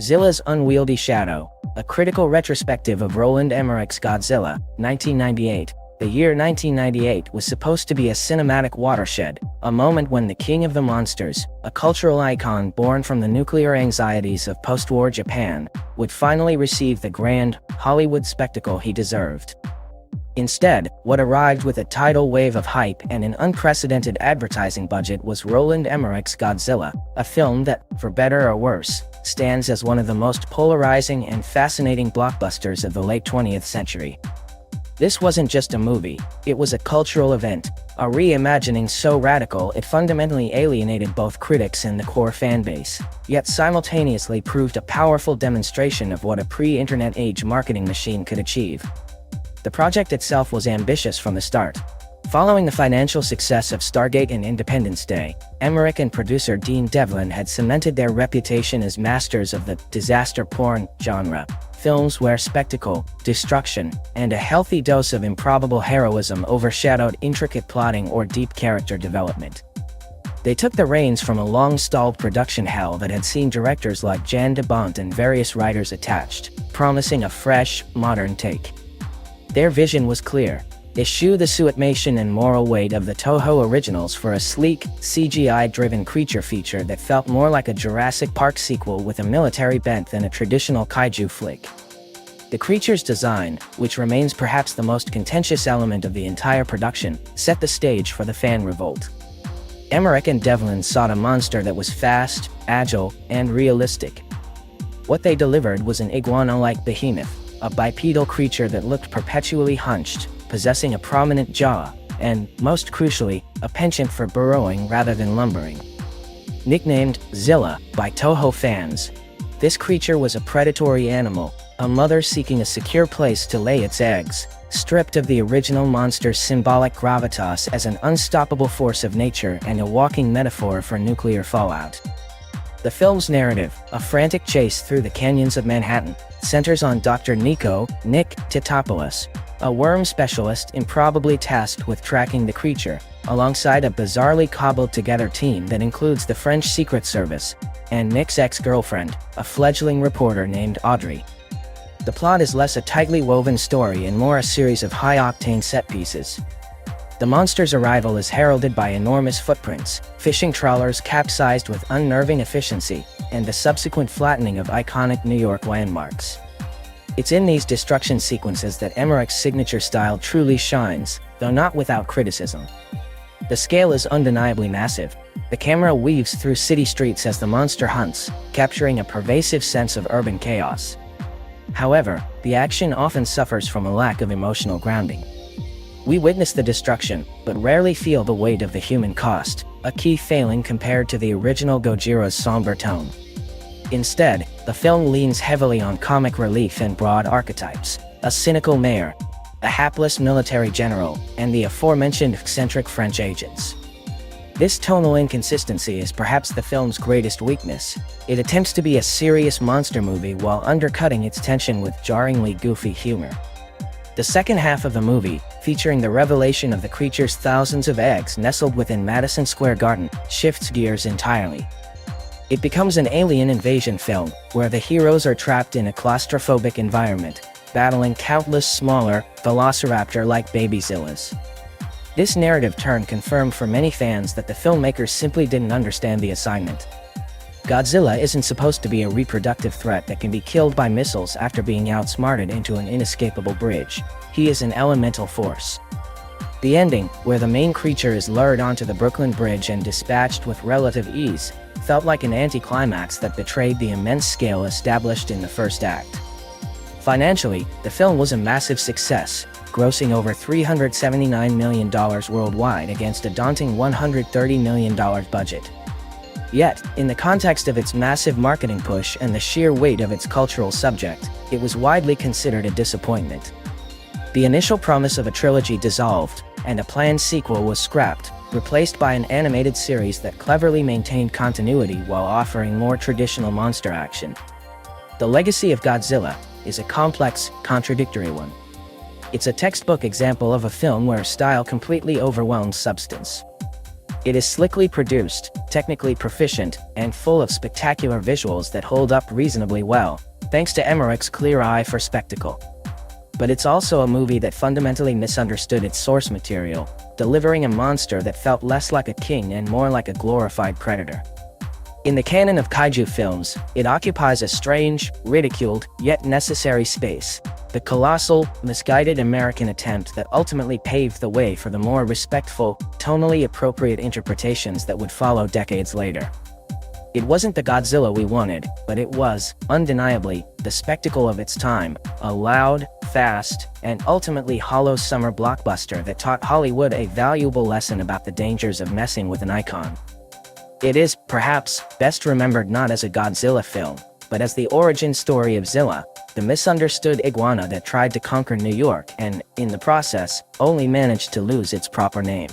Zilla's Unwieldy Shadow, a critical retrospective of Roland Emmerich's Godzilla, 1998. The year 1998 was supposed to be a cinematic watershed, a moment when the King of the Monsters, a cultural icon born from the nuclear anxieties of post-war Japan, would finally receive the grand, Hollywood spectacle he deserved. Instead, what arrived with a tidal wave of hype and an unprecedented advertising budget was Roland Emmerich's Godzilla, a film that, for better or worse, stands as one of the most polarizing and fascinating blockbusters of the late 20th century. This wasn't just a movie, it was a cultural event, a reimagining so radical it fundamentally alienated both critics and the core fanbase, yet simultaneously proved a powerful demonstration of what a pre-internet age marketing machine could achieve. The project itself was ambitious from the start. Following the financial success of Stargate and Independence Day, Emmerich and producer Dean Devlin had cemented their reputation as masters of the disaster porn genre, films where spectacle, destruction, and a healthy dose of improbable heroism overshadowed intricate plotting or deep character development. They took the reins from a long-stalled production hell that had seen directors like Jan de Bont and various writers attached, promising a fresh, modern take. Their vision was clear: eschew the suitmation and moral weight of the Toho originals for a sleek, CGI-driven creature feature that felt more like a Jurassic Park sequel with a military bent than a traditional kaiju flick. The creature's design, which remains perhaps the most contentious element of the entire production, set the stage for the fan revolt. Emmerich and Devlin sought a monster that was fast, agile, and realistic. What they delivered was an iguana-like behemoth, a bipedal creature that looked perpetually hunched, possessing a prominent jaw, and, most crucially, a penchant for burrowing rather than lumbering. Nicknamed Zilla by Toho fans, this creature was a predatory animal, a mother seeking a secure place to lay its eggs, stripped of the original monster's symbolic gravitas as an unstoppable force of nature and a walking metaphor for nuclear fallout. The film's narrative, a frantic chase through the canyons of Manhattan, centers on Dr. Nick Titopoulos, a worm specialist improbably tasked with tracking the creature, alongside a bizarrely cobbled-together team that includes the French Secret Service, and Nick's ex-girlfriend, a fledgling reporter named Audrey. The plot is less a tightly woven story and more a series of high-octane set-pieces. The monster's arrival is heralded by enormous footprints, fishing trawlers capsized with unnerving efficiency, and the subsequent flattening of iconic New York landmarks. It's in these destruction sequences that Emmerich's signature style truly shines, though not without criticism. The scale is undeniably massive. The camera weaves through city streets as the monster hunts, capturing a pervasive sense of urban chaos. However, the action often suffers from a lack of emotional grounding. We witness the destruction, but rarely feel the weight of the human cost, a key failing compared to the original Gojira's somber tone. Instead, the film leans heavily on comic relief and broad archetypes: a cynical mayor, a hapless military general, and the aforementioned eccentric French agents. This tonal inconsistency is perhaps the film's greatest weakness. It attempts to be a serious monster movie while undercutting its tension with jarringly goofy humor. The second half of the movie, featuring the revelation of the creature's thousands of eggs nestled within Madison Square Garden, shifts gears entirely. It becomes an alien invasion film, where the heroes are trapped in a claustrophobic environment, battling countless smaller, velociraptor-like babyzillas. This narrative turn confirmed for many fans that the filmmakers simply didn't understand the assignment. Godzilla isn't supposed to be a reproductive threat that can be killed by missiles after being outsmarted into an inescapable bridge. He is an elemental force. The ending, where the main creature is lured onto the Brooklyn Bridge and dispatched with relative ease, felt like an anticlimax that betrayed the immense scale established in the first act. Financially, the film was a massive success, grossing over $379 million worldwide against a daunting $130 million budget. Yet, in the context of its massive marketing push and the sheer weight of its cultural subject, it was widely considered a disappointment. The initial promise of a trilogy dissolved, and a planned sequel was scrapped, replaced by an animated series that cleverly maintained continuity while offering more traditional monster action. The legacy of Godzilla is a complex, contradictory one. It's a textbook example of a film where style completely overwhelms substance. It is slickly produced, technically proficient, and full of spectacular visuals that hold up reasonably well, thanks to Emmerich's clear eye for spectacle. But it's also a movie that fundamentally misunderstood its source material, delivering a monster that felt less like a king and more like a glorified predator. In the canon of kaiju films, it occupies a strange, ridiculed, yet necessary space, the colossal, misguided American attempt that ultimately paved the way for the more respectful, tonally appropriate interpretations that would follow decades later. It wasn't the Godzilla we wanted, but it was, undeniably, the spectacle of its time, a loud, fast, and ultimately hollow summer blockbuster that taught Hollywood a valuable lesson about the dangers of messing with an icon. It is, perhaps, best remembered not as a Godzilla film, but as the origin story of Zilla, the misunderstood iguana that tried to conquer New York and, in the process, only managed to lose its proper name.